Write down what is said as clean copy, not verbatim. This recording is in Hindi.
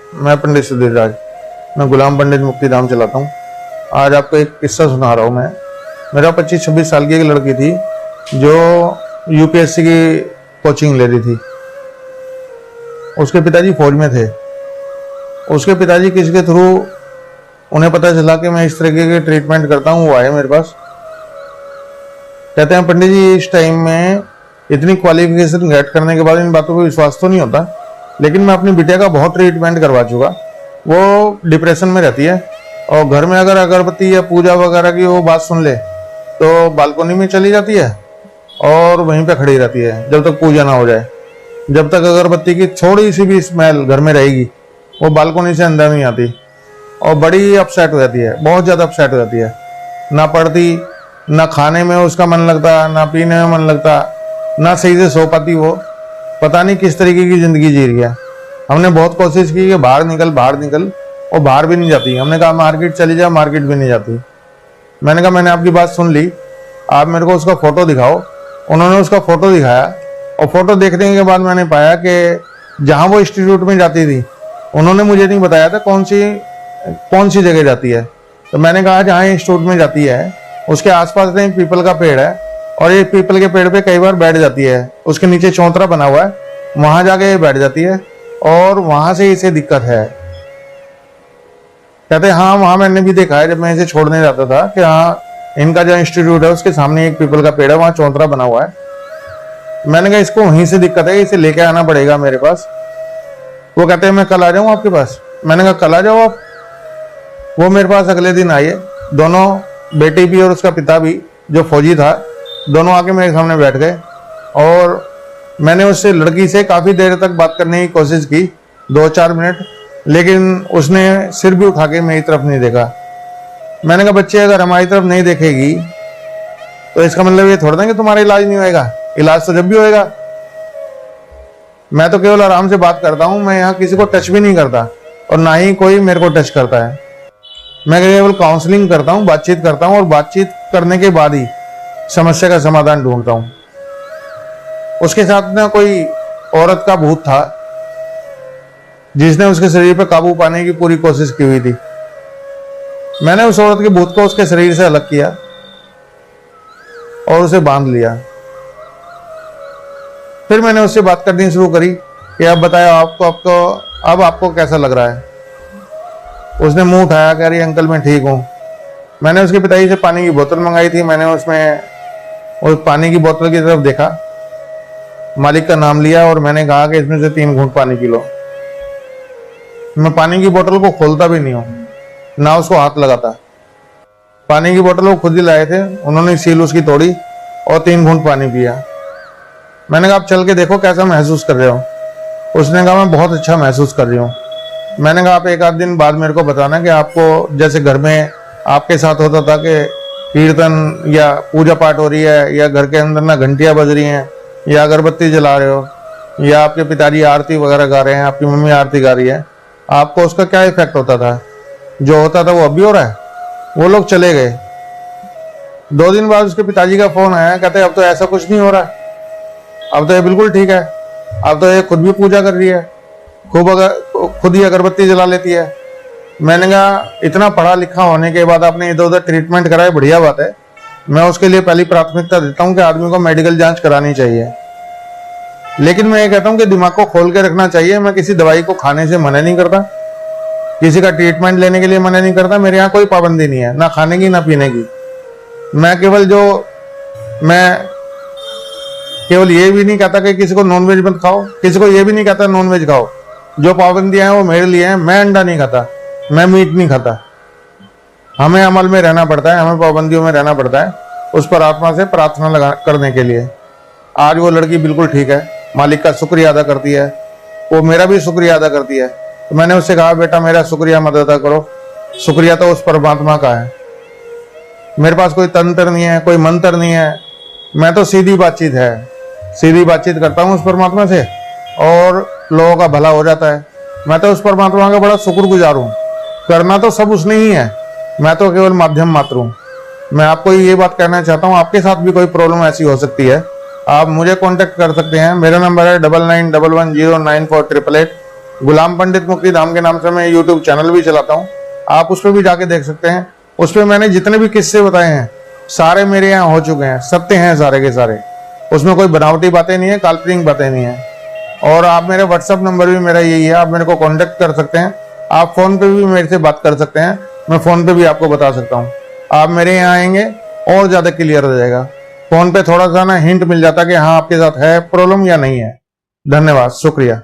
मैं पंडित सुधीर राज, मैं गुलाम पंडित मुक्तिधाम चलाता हूँ। आज आपको एक किस्सा सुना रहा हूँ मैं। मेरा 25-26 साल की एक लड़की थी जो यूपीएससी की कोचिंग ले रही थी। उसके पिताजी फौज में थे। उसके पिताजी किसी के थ्रू उन्हें पता चला कि मैं इस तरीके के ट्रीटमेंट करता हूँ। वो आए मेरे पास, कहते हैं पंडित जी इस टाइम में इतनी क्वालिफिकेशन गेट करने के बाद इन बातों पर विश्वास तो नहीं होता, लेकिन मैं अपनी बिटिया का बहुत ट्रीटमेंट करवा चुका। वो डिप्रेशन में रहती है और घर में अगर अगरबत्ती या पूजा वगैरह की वो बात सुन ले तो बालकोनी में चली जाती है और वहीं पे खड़ी रहती है जब तक पूजा ना हो जाए। जब तक अगरबत्ती की थोड़ी सी भी स्मेल घर में रहेगी वो बालकोनी से अंदर नहीं आती और बड़ी अपसेट हो जाती है, बहुत ज़्यादा अपसेट हो जाती है। ना पढ़ती, ना खाने में उसका मन लगता, ना पीने में मन लगता, ना सही से सो पाती। वो पता नहीं किस तरीके की ज़िंदगी जी रही है। हमने बहुत कोशिश की कि बाहर निकल बाहर निकल, और बाहर भी नहीं जाती। हमने कहा मार्केट चली जा, मार्केट भी नहीं जाती। मैंने कहा मैंने आपकी बात सुन ली, आप मेरे को उसका फ़ोटो दिखाओ। उन्होंने उसका फ़ोटो दिखाया और फ़ोटो देखने के बाद मैंने पाया कि जहाँ वो इंस्टीट्यूट में जाती थी उन्होंने मुझे नहीं बताया था कौन सी जगह जाती है। तो मैंने कहा जहाँ इंस्टीट्यूट में जाती है उसके आसपास में एक पीपल का पेड़ है और ये पीपल के पेड़ पे कई बार बैठ जाती है। उसके नीचे चौतरा बना हुआ है, वहाँ जाके ये बैठ जाती है और वहाँ से इसे दिक्कत है। कहते हैं हाँ वहाँ मैंने भी देखा है जब मैं इसे छोड़ने जाता था कि हाँ इनका जो इंस्टीट्यूट है उसके सामने एक पीपल का पेड़ है, वहाँ चौतरा बना हुआ है। मैंने कहा इसको वहीं से दिक्कत है, इसे लेके आना पड़ेगा मेरे पास। वो कहते हैं मैं कल आ जाऊँ आपके पास। मैंने कहा कल आ जाओ आप। वो मेरे पास अगले दिन आए, दोनों, बेटी भी और उसका पिता भी जो फौजी था, दोनों आके मेरे सामने बैठ गए और मैंने उससे लड़की से काफ़ी देर तक बात करने की कोशिश की, 2-4 मिनट, लेकिन उसने सिर भी उठा के मेरी तरफ नहीं देखा। मैंने कहा बच्चे अगर हमारी तरफ नहीं देखेगी तो इसका मतलब ये थोड़ा ना कि तुम्हारा इलाज नहीं होएगा। इलाज तो जब भी होएगा। मैं तो केवल आराम से बात करता हूँ, मैं यहाँ किसी को टच भी नहीं करता और ना ही कोई मेरे को टच करता है। मैं केवल काउंसलिंग करता हूँ, बातचीत करता हूँ और बातचीत करने के बाद ही समस्या का समाधान ढूंढता हूँ। उसके साथ ना कोई औरत का भूत था जिसने उसके शरीर पर काबू पाने की पूरी कोशिश की हुई थी। मैंने उस औरत के भूत को उसके शरीर से अलग किया और उसे बांध लिया। फिर मैंने उससे बात करनी शुरू करी कि अब बताओ आपको कैसा लग रहा है। उसने मुंह उठाया, कह रही अंकल मैं ठीक हूँ। मैंने उसके पिताजी से पानी की बोतल मंगाई थी। मैंने उसमें उस पानी की बोतल की तरफ देखा, मालिक का नाम लिया और मैंने कहा कि इसमें से 3 घूंट पानी पी लो। मैं पानी की बोतल को खोलता भी नहीं हूँ, ना उसको हाथ लगाता। पानी की बोतल वो खुद ही लाए थे, उन्होंने सील उसकी तोड़ी और 3 घूंट पानी पिया। मैंने कहा आप चल के देखो कैसा महसूस कर रहे हो। उसने कहा मैं बहुत अच्छा महसूस कर रही हूँ। मैंने कहा आप 1-8 दिन बाद मेरे को बताना कि आपको जैसे घर में आपके साथ होता था कि कीर्तन या पूजा पाठ हो रही है या घर के अंदर ना घंटियाँ बज रही हैं या अगरबत्ती जला रहे हो या आपके पिताजी आरती वगैरह गा रहे हैं, आपकी मम्मी आरती गा रही है, आपको उसका क्या इफेक्ट होता था। जो होता था वो अभी हो रहा है। वो लोग चले गए। 2 दिन बाद उसके पिताजी का फोन आया, कहते अब तो ऐसा कुछ नहीं हो रहा, अब तो ये बिल्कुल ठीक है, अब तो ये खुद भी पूजा कर रही है, खुद ही अगरबत्ती जला लेती है। मैंने कहा इतना पढ़ा लिखा होने के बाद आपने इधर उधर ट्रीटमेंट कराया, बढ़िया बात है। मैं उसके लिए पहली प्राथमिकता देता हूँ कि आदमी को मेडिकल जांच करानी चाहिए, लेकिन मैं ये कहता हूँ कि दिमाग को खोल के रखना चाहिए। मैं किसी दवाई को खाने से मना नहीं करता, किसी का ट्रीटमेंट लेने के लिए मना नहीं करता। मेरे यहाँ कोई पाबंदी नहीं है, ना खाने की ना पीने की। मैं केवल ये भी नहीं कहता कि किसी को नॉनवेज मत खाओ, किसी को ये भी नहीं कहता नॉनवेज खाओ। जो पाबंदियां हैं वो मेरे लिए हैं। मैं अंडा नहीं खाता, मैं मीट नहीं खाता। हमें अमल में रहना पड़ता है, हमें पाबंदियों में रहना पड़ता है, उस पर आत्मा से प्रार्थना करने के लिए। आज वो लड़की बिल्कुल ठीक है, मालिक का शुक्रिया अदा करती है, वो मेरा भी शुक्रिया अदा करती है। तो मैंने उससे कहा बेटा मेरा शुक्रिया मत अदा करो, शुक्रिया तो उस परमात्मा का है। मेरे पास कोई तंत्र नहीं है, कोई मंत्र नहीं है, मैं तो सीधी बातचीत करता हूँ उस परमात्मा से और लोगों का भला हो जाता है। मैं तो उस परमात्मा का बड़ा शुक्रगुजार हूँ। करना तो सब उसने ही है, मैं तो केवल माध्यम मात्र हूँ। मैं आपको ये बात कहना चाहता हूँ, आपके साथ भी कोई प्रॉब्लम ऐसी हो सकती है, आप मुझे कांटेक्ट कर सकते हैं। मेरा नंबर है 9911094888। गुलाम पंडित मुक्ति धाम के नाम से मैं यूट्यूब चैनल भी चलाता हूँ, आप उस पर भी जाके देख सकते हैं। उस पर मैंने जितने भी किस्से बताए हैं सारे मेरे यहाँ हो चुके हैं, सत्य हैं सारे के सारे, उसमें कोई बनावटी बातें नहीं है, काल्पनिक बातें नहीं है। और आप मेरे व्हाट्सअप नंबर भी मेरा यही है, आप मेरे को कांटेक्ट कर सकते हैं। आप फोन पे भी मेरे से बात कर सकते हैं, मैं फोन पे भी आपको बता सकता हूँ। आप मेरे यहाँ आएंगे और ज्यादा क्लियर हो जाएगा। फोन पे थोड़ा सा ना हिंट मिल जाता कि हाँ आपके साथ है प्रॉब्लम या नहीं है। धन्यवाद, शुक्रिया।